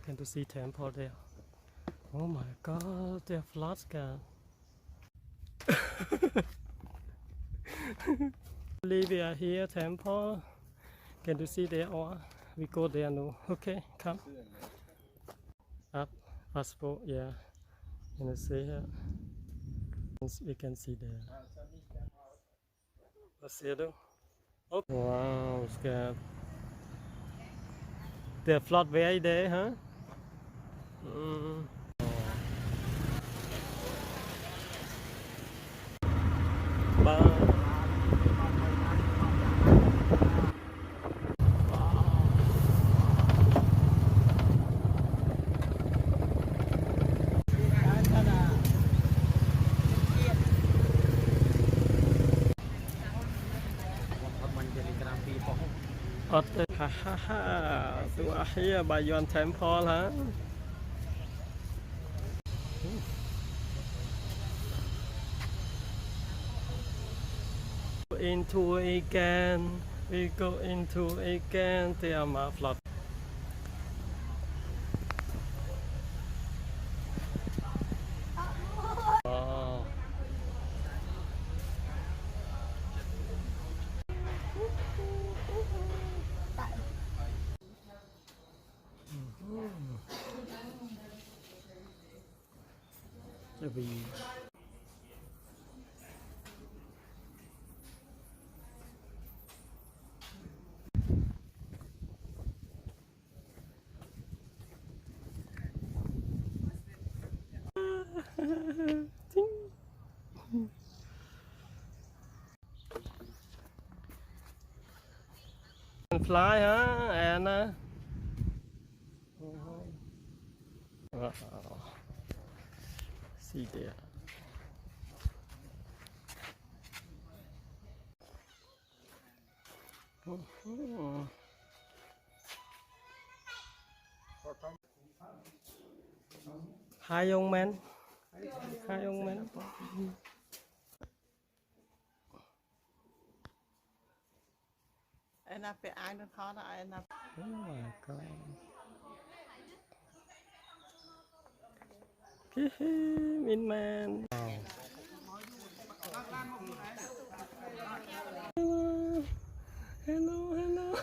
can to see temple there. Oh my god, they're floods can. We are here, temple. Can you see there or we go there now? Okay, come. Up, passport, yeah. Can you see here? We can see there. Let's see it. Oh, wow, scared. The flood very there, huh? Mm. Bye. Ha ha ha. So we are here by Yuan Temple, huh? Into again. We go into again. There are flood. Wow. The beach. Fly, huh, Anna? Wow. See there. Hi, young man. Hi, young man. Em phải ai nó khó là em Oh my god. Min man. Hello, hello, hello.